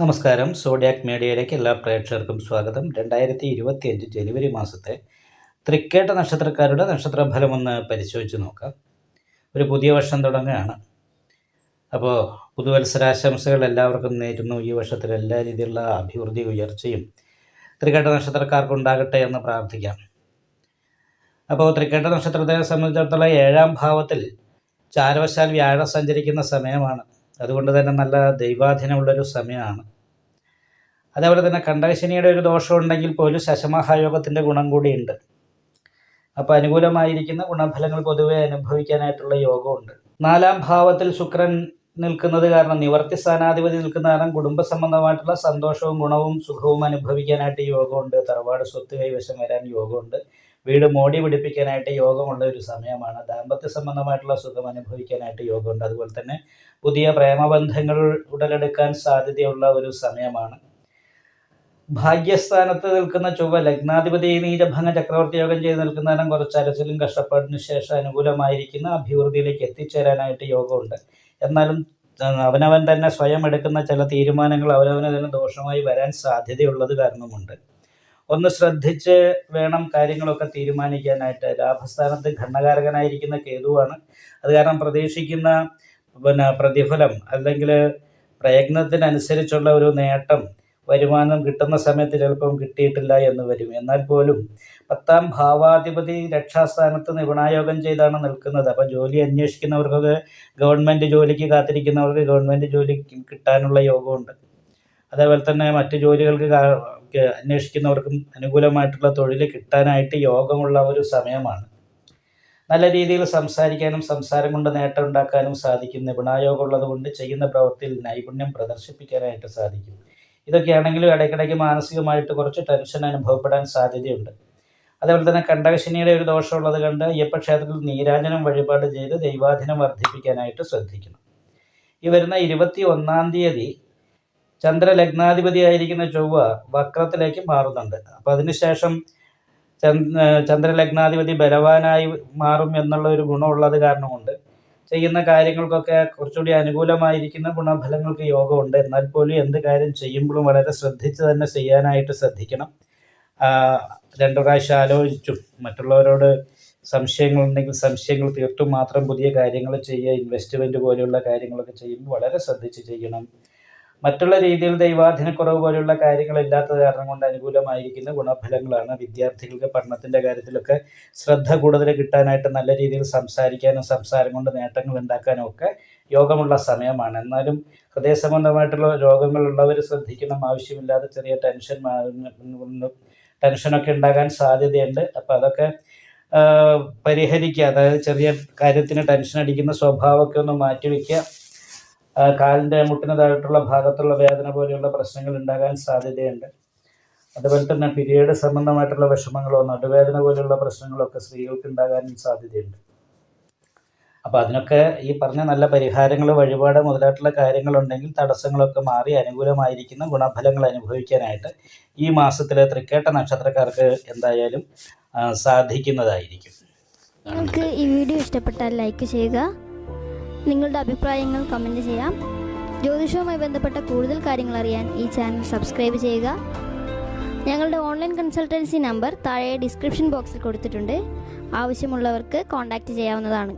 നമസ്കാരം. സോഡിയാക് മീഡിയയിലേക്ക് എല്ലാ പ്രേക്ഷകർക്കും സ്വാഗതം. 2025 ജനുവരി മാസത്തെ തൃക്കേട്ട നക്ഷത്രക്കാരുടെ നക്ഷത്രഫലം ഒന്ന് പരിശോധിച്ച് നോക്കാം. ഒരു പുതിയ വർഷം തുടങ്ങുകയാണ്. അപ്പോൾ പുതുവത്സരാശംസകൾ എല്ലാവർക്കും നേരുന്നു. ഈ വർഷത്തിൽ എല്ലാ രീതിയിലുള്ള അഭിവൃദ്ധി ഉയർച്ചയും തൃക്കേട്ട നക്ഷത്രക്കാർക്കുണ്ടാകട്ടെ എന്ന് പ്രാർത്ഥിക്കാം. അപ്പോൾ തൃക്കേട്ട നക്ഷത്രത്തെ സംബന്ധിച്ചിടത്തോളം 7ാം ഭാവത്തിൽ ചാരവശാൽ വ്യാഴം സഞ്ചരിക്കുന്ന സമയമാണ്. അതുകൊണ്ട് തന്നെ നല്ല ദൈവാധീനമുള്ളൊരു സമയമാണ്. അതേപോലെ തന്നെ കണ്ടകശനിയുടെ ഒരു ദോഷമുണ്ടെങ്കിൽ പോലും ശശമഹായോഗത്തിൻ്റെ ഗുണം കൂടിയുണ്ട്. അപ്പോൾ അനുകൂലമായിരിക്കുന്ന ഗുണഫലങ്ങൾ പൊതുവെ അനുഭവിക്കാനായിട്ടുള്ള യോഗമുണ്ട്. 4ാം ഭാവത്തിൽ ശുക്രൻ നിൽക്കുന്നത് കാരണം, നിവർത്തി സ്ഥാനാധിപതി നിൽക്കുന്ന കാരണം കുടുംബ സംബന്ധമായിട്ടുള്ള സന്തോഷവും ഗുണവും സുഖവും അനുഭവിക്കാനായിട്ട് യോഗമുണ്ട്. തറവാട് സ്വത്ത് കൈവശം വരാൻ യോഗമുണ്ട്. വീട് മോടി പിടിപ്പിക്കാനായിട്ട് യോഗമുള്ള ഒരു സമയമാണ്. ദാമ്പത്യ സംബന്ധമായിട്ടുള്ള സുഖം അനുഭവിക്കാനായിട്ട് യോഗമുണ്ട്. അതുപോലെ തന്നെ പുതിയ പ്രേമബന്ധങ്ങൾ ഉടലെടുക്കാൻ സാധ്യതയുള്ള ഒരു സമയമാണ്. ഭാഗ്യസ്ഥാനത്ത് നിൽക്കുന്ന ചൊവ്വ ലഗ്നാധിപതി നീചഭംഗ ചക്രവർത്തി യോഗം ചെയ്ത് നിൽക്കുന്ന നേരം കുറച്ച് അലച്ചിലും കഷ്ടപ്പാടിന് ശേഷം അനുകൂലമായിരിക്കുന്ന അഭിവൃദ്ധിയിലേക്ക് എത്തിച്ചേരാനായിട്ട് യോഗമുണ്ട്. എന്നാലും അവനവൻ തന്നെ സ്വയം എടുക്കുന്ന ചില തീരുമാനങ്ങൾ അവനവന് തന്നെ ദോഷമായി വരാൻ സാധ്യതയുള്ളത് കാരണമുണ്ട്. ഒന്ന് ശ്രദ്ധിച്ച് വേണം കാര്യങ്ങളൊക്കെ തീരുമാനിക്കാനായിട്ട്. ലാഭസ്ഥാനത്ത് ഘടനകാരകനായിരിക്കുന്ന കേതുവാണ്. അത് കാരണം പ്രതീക്ഷിക്കുന്ന പ്രതിഫലം അല്ലെങ്കിൽ പ്രയത്നത്തിനനുസരിച്ചുള്ള ഒരു നേട്ടം, വരുമാനം കിട്ടുന്ന സമയത്ത് ചിലപ്പം കിട്ടിയിട്ടില്ല എന്ന് വരും. എന്നാൽ പോലും 10ാം ഭാവാധിപതി രക്ഷാസ്ഥാനത്ത് നിപുണായോഗം ചെയ്താണ് നിൽക്കുന്നത്. അപ്പോൾ ജോലി അന്വേഷിക്കുന്നവർക്കൊക്കെ, ഗവൺമെൻറ് ജോലിക്ക് കാത്തിരിക്കുന്നവർക്ക് ഗവൺമെൻറ് ജോലി കിട്ടാനുള്ള യോഗമുണ്ട്. അതേപോലെ തന്നെ മറ്റ് ജോലികൾക്ക് അന്വേഷിക്കുന്നവർക്കും അനുകൂലമായിട്ടുള്ള തൊഴിൽ കിട്ടാനായിട്ട് യോഗമുള്ള ഒരു സമയമാണ്. നല്ല രീതിയിൽ സംസാരിക്കാനും സംസാരം കൊണ്ട് നേട്ടം ഉണ്ടാക്കാനും സാധിക്കും. നിപുണായോഗം ഉള്ളത് കൊണ്ട് ചെയ്യുന്ന പ്രവൃത്തിയിൽ നൈപുണ്യം പ്രദർശിപ്പിക്കാനായിട്ട് സാധിക്കും. ഇതൊക്കെയാണെങ്കിലും ഇടയ്ക്കിടയ്ക്ക് മാനസികമായിട്ട് കുറച്ച് ടെൻഷൻ അനുഭവപ്പെടാൻ സാധ്യതയുണ്ട്. അതേപോലെ തന്നെ കണ്ടകശനിയുടെ ഒരു ദോഷമുള്ളത് കണ്ട് അയ്യപ്പക്ഷേത്രത്തിൽ നീരാജനം വഴിപാട് ചെയ്ത് ദൈവാധീനം വർദ്ധിപ്പിക്കാനായിട്ട് ശ്രദ്ധിക്കണം. ഈ വരുന്ന 21-ാം തീയതി ചന്ദ്രലഗ്നാധിപതിയായിരിക്കുന്ന ചൊവ്വ വക്രത്തിലേക്ക് മാറുന്നുണ്ട്. അപ്പോൾ അതിനുശേഷം ചന്ദ്രലഗ്നാധിപതി ബലവാനായി മാറും എന്നുള്ള ഒരു ഗുണമുള്ളത് കാരണമുണ്ട് ചെയ്യുന്ന കാര്യങ്ങൾക്കൊക്കെ കുറച്ചുകൂടി അനുകൂലമായിരിക്കുന്ന ഗുണഫലങ്ങൾക്ക് യോഗമുണ്ട്. എന്നാൽ പോലും എന്ത് കാര്യം ചെയ്യുമ്പോഴും വളരെ ശ്രദ്ധിച്ച് തന്നെ ചെയ്യാനായിട്ട് ശ്രദ്ധിക്കണം. 2 പ്രാവശ്യം ആലോചിച്ചും മറ്റുള്ളവരോട് സംശയങ്ങളുണ്ടെങ്കിൽ സംശയങ്ങൾ തീർത്തും മാത്രം പുതിയ കാര്യങ്ങൾ ചെയ്യുക. ഇൻവെസ്റ്റ്മെൻറ്റ് പോലെയുള്ള കാര്യങ്ങളൊക്കെ ചെയ്യുമ്പോൾ വളരെ ശ്രദ്ധിച്ച് ചെയ്യണം. മറ്റുള്ള രീതിയിൽ ദൈവാധീനക്കുറവ് പോലെയുള്ള കാര്യങ്ങളില്ലാത്തത് കാരണം കൊണ്ട് അനുകൂലമായിരിക്കുന്ന ഗുണഫലങ്ങളാണ്. വിദ്യാർത്ഥികൾക്ക് പഠനത്തിൻ്റെ കാര്യത്തിലൊക്കെ ശ്രദ്ധ കൂടുതൽ കിട്ടാനായിട്ട് നല്ല രീതിയിൽ സംസാരിക്കാനും സംസാരം കൊണ്ട് നേട്ടങ്ങൾ ഉണ്ടാക്കാനും ഒക്കെ യോഗമുള്ള സമയമാണ്. എന്നാലും ഹൃദയ സംബന്ധമായിട്ടുള്ള രോഗങ്ങളുള്ളവർ ശ്രദ്ധിക്കണം. ആവശ്യമില്ലാതെ ചെറിയ ടെൻഷനൊക്കെ ഉണ്ടാകാൻ സാധ്യതയുണ്ട്. അപ്പോൾ അതൊക്കെ പരിഹരിക്കുക. അതായത് ചെറിയ കാര്യത്തിന് ടെൻഷൻ അടിക്കുന്ന സ്വഭാവമൊക്കെ ഒന്ന് മാറ്റിവെക്കുക. കാലിൻ്റെ മുട്ടിന് താഴെയുള്ള ഭാഗത്തുള്ള വേദന പോലെയുള്ള പ്രശ്നങ്ങൾ ഉണ്ടാകാൻ സാധ്യതയുണ്ട്. അതുപോലെ തന്നെ പീരിയഡ് സംബന്ധമായിട്ടുള്ള വിഷമങ്ങളോ നടുവേദന പോലെയുള്ള പ്രശ്നങ്ങളൊക്കെ സ്ത്രീകൾക്ക് ഉണ്ടാകാനും സാധ്യതയുണ്ട്. അപ്പോൾ അതിനൊക്കെ ഈ പറഞ്ഞ നല്ല പരിഹാരങ്ങൾ, വഴിപാട് മുതലായിട്ടുള്ള കാര്യങ്ങളുണ്ടെങ്കിൽ തടസ്സങ്ങളൊക്കെ മാറി അനുകൂലമായിരിക്കുന്ന ഗുണഫലങ്ങൾ അനുഭവിക്കാനായിട്ട് ഈ മാസത്തിലെ തൃക്കേട്ട നക്ഷത്രക്കാർക്ക് എന്തായാലും സാധിക്കുന്നതായിരിക്കും. നിങ്ങൾക്ക് ഈ വീഡിയോ ഇഷ്ടപ്പെട്ടാൽ ലൈക്ക് ചെയ്യുക. നിങ്ങളുടെ അഭിപ്രായങ്ങൾ കമൻറ്റ് ചെയ്യാം. ജ്യോതിഷവുമായി ബന്ധപ്പെട്ട കൂടുതൽ കാര്യങ്ങൾ അറിയാൻ ഈ ചാനൽ സബ്സ്ക്രൈബ് ചെയ്യുക. ഞങ്ങളുടെ ഓൺലൈൻ കൺസൾട്ടൻസി നമ്പർ താഴെ ഡിസ്ക്രിപ്ഷൻ ബോക്സിൽ കൊടുത്തിട്ടുണ്ട്. ആവശ്യമുള്ളവർക്ക് കോൺടാക്റ്റ് ചെയ്യാവുന്നതാണ്.